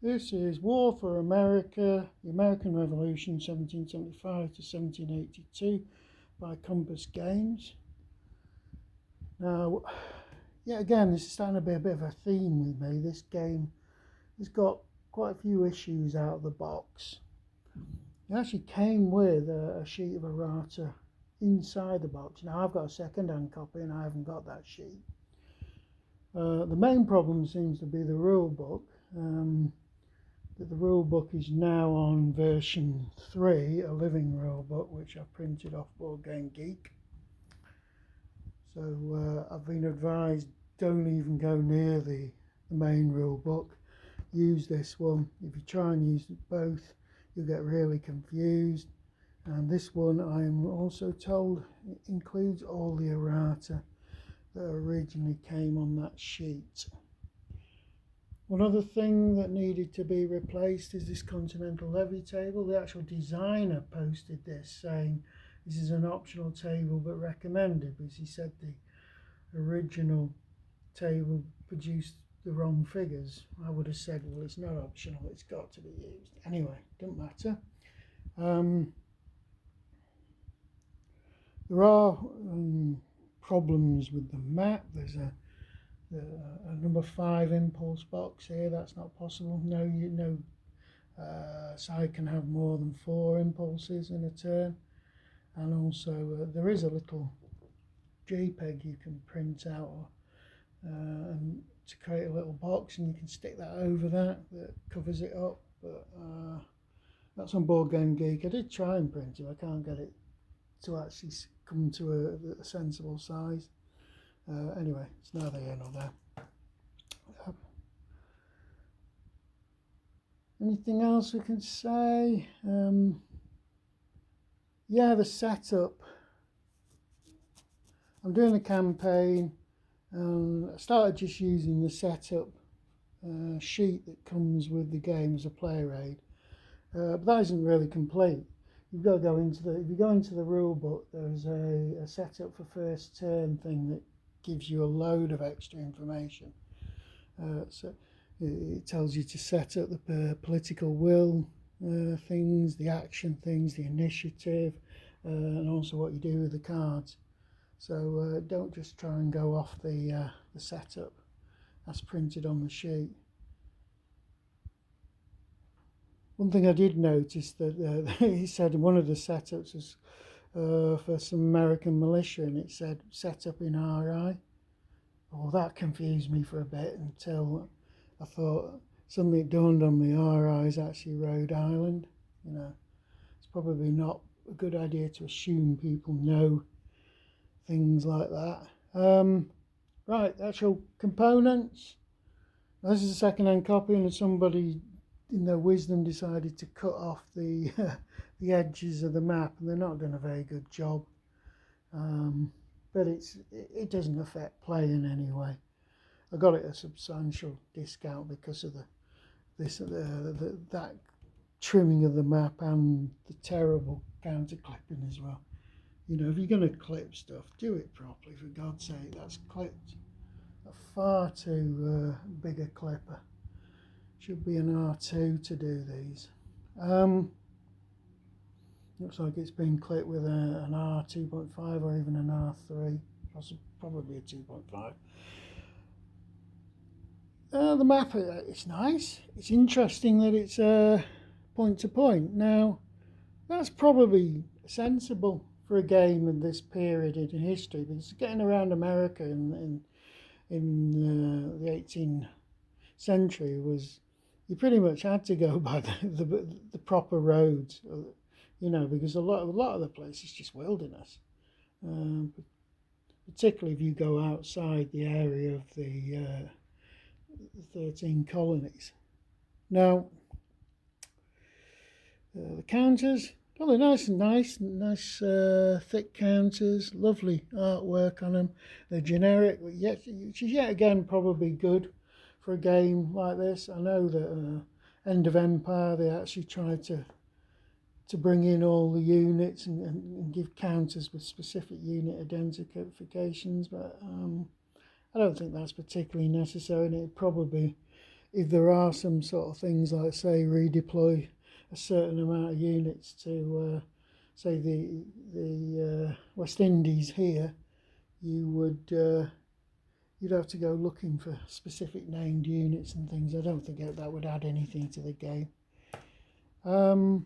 This is War for America, the American Revolution 1775 to 1782 by Compass Games. Now, yet again, this is starting to be a bit of a theme with me. This game has got quite a few issues out of the box. It actually came with a sheet of errata inside the box. Now, I've got a second-hand copy and I haven't got that sheet. The main problem seems to be the rule book. The rule book is now on version 3, a living rule book, which I've printed off Board Game Geek. So I've been advised, don't even go near the main rule book. Use this one. If you try and use both, you'll get really confused. And this one, I am also told, includes all the errata that originally came on that sheet. One other thing that needed to be replaced is this continental levy table. The actual designer posted this saying this is an optional table but recommended, because he said the original table produced the wrong figures. I would have said, well, it's not optional, it's got to be used. Anyway, doesn't matter. There are problems with the map. There's a number 5 impulse box here. That's not possible. No side can have more than 4 impulses in a turn. And also there is a little JPEG you can print out and to create a little box, and you can stick that over that covers it up. But that's on Board Game Geek. I did try and print it. I can't get it to actually come to a sensible size. Anyway, it's neither here nor there. Anything else we can say? Yeah, the setup. I'm doing a campaign. I started just using the setup sheet that comes with the game as a player aid, but that isn't really complete. You've got to go into if you go into the rule book, there's a setup for first turn thing that gives you a load of extra information. So it tells you to set up the political will things, the action things, the initiative, and also what you do with the cards. So don't just try and go off the setup that's printed on the sheet. One thing I did notice that he said one of the setups was for some American militia, and it said set up in RI. Well, that confused me for a bit until I thought, suddenly it dawned on me, RI is actually Rhode Island. You know, it's probably not a good idea to assume people know things like that. Right, actual components. This is a second-hand copy, and somebody in their wisdom decided to cut off the the edges of the map, and they're not doing a very good job. But it doesn't affect play in any way. I got it at a substantial discount because of that trimming of the map and the terrible counter clipping as well. You know, if you're going to clip stuff, do it properly, for God's sake. That's clipped a far too big a clipper. Should be an R2 to do these. Looks like it's been clipped with an R2.5 or even an R3, probably a 2.5. The map, it's nice. It's interesting that it's point to point. Now, that's probably sensible for a game in this period in history, because getting around America in the 18th century was, you pretty much had to go by the proper roads, you know, because a lot of the place is just wilderness, particularly if you go outside the area of the 13 colonies. Now, the counters, well, they're nice thick counters, lovely artwork on them. They're generic, which is yet again probably good for a game like this. I know that End of Empire, they actually tried to bring in all the units and give counters with specific unit identifications, but I don't think that's particularly necessary, and it probably if there are some sort of things like, say, redeploy a certain amount of units to, say, the West Indies here, you would you'd have to go looking for specific named units and things. I don't think that would add anything to the game. Another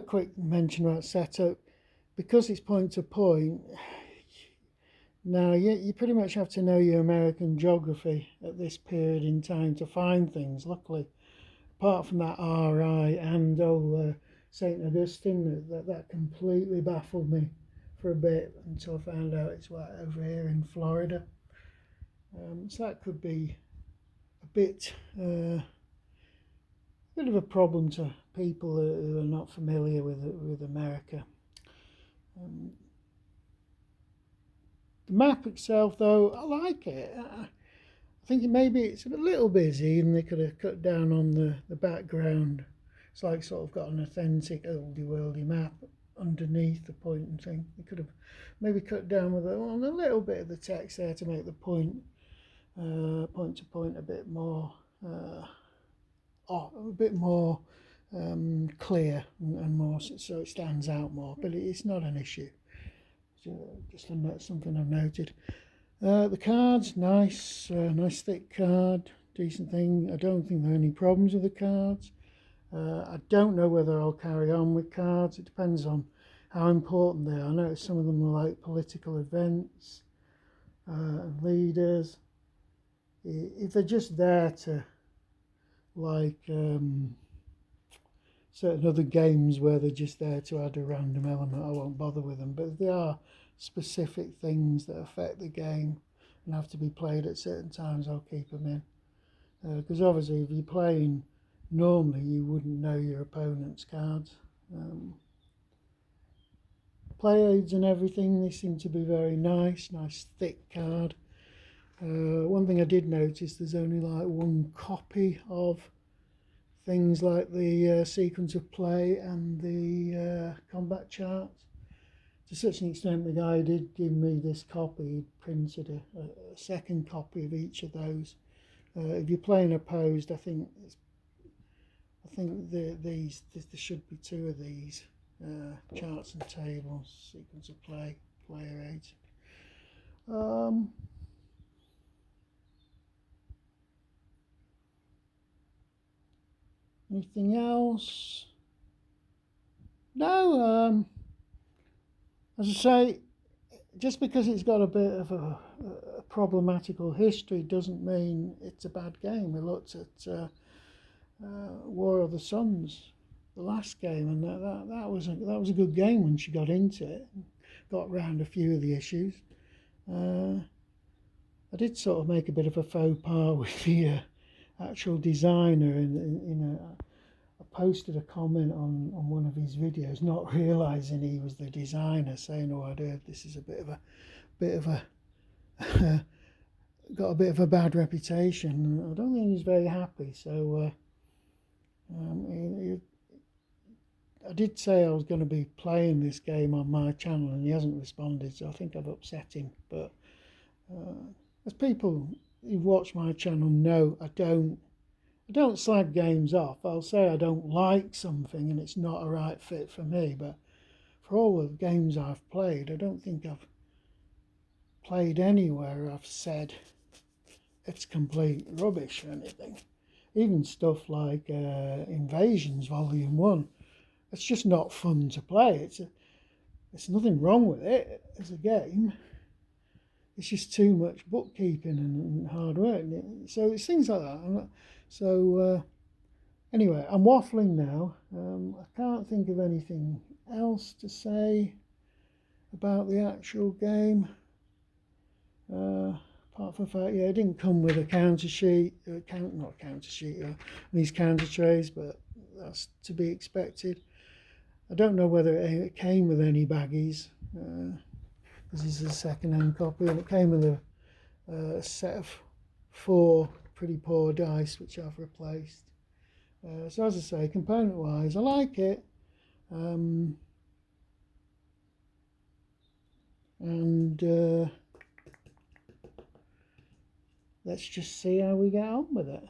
quick mention about setup, because it's point to point. Now, you pretty much have to know your American geography at this period in time to find things. Luckily, apart from that RI and St. Augustine, that completely baffled me for a bit until I found out it's right over here in Florida. So that could be a bit of a problem to people who are not familiar with America. The map itself, though, I like it. I think maybe it's a little busy and they could have cut down on the background. It's like sort of got an authentic oldie worldy map underneath the point and thing. They could have maybe cut down on a little bit of the text there to make the point to point a bit more clear and more so it stands out more. But it's not an issue. Just something I've noted. The cards, nice thick card, decent thing. I don't think there are any problems with the cards. I don't know whether I'll carry on with cards. It depends on how important they are. I know some of them are like political events and leaders. If they're just there to, like certain other games where they're just there to add a random element, I won't bother with them. But if they are specific things that affect the game and have to be played at certain times, I'll keep them in. Because obviously if you're playing normally, you wouldn't know your opponent's cards. Play aids and everything, they seem to be very nice thick card. One thing I did notice, there's only like one copy of things like the sequence of play and the combat charts. To such an extent, the guy did give me this copy. He printed a second copy of each of those. If you're playing opposed, I think there should be two of these charts and tables, sequence of play, player aids. Anything else? No. As I say, just because it's got a bit of a problematical history doesn't mean it's a bad game. We looked at War of the Suns, the last game, and that was a good game when she got into it, got round a few of the issues. I did sort of make a bit of a faux pas with the actual designer, and I posted a comment on one of his videos, not realising he was the designer, saying, "Oh, I'd heard this is a bit of a got a bit of a bad reputation." I don't think he's very happy. So I did say I was going to be playing this game on my channel, and he hasn't responded. So I think I've upset him. But as people who watch my channel know, I don't slag games off. I'll say I don't like something and it's not a right fit for me, but for all the games I've played, I don't think I've played anywhere I've said it's complete rubbish or anything. Even stuff like Invasions Volume 1, it's just not fun to play. It's nothing wrong with it as a game. It's just too much bookkeeping and hard work. So it's things like that. Anyway, I'm waffling now. I can't think of anything else to say about the actual game. Apart from the fact, it didn't come with a counter sheet, these counter trays, but that's to be expected. I don't know whether it came with any baggies. This is a second-hand copy, and it came with a set of 4 pretty poor dice, which I've replaced. So as I say, component-wise, I like it. let's just see how we get on with it.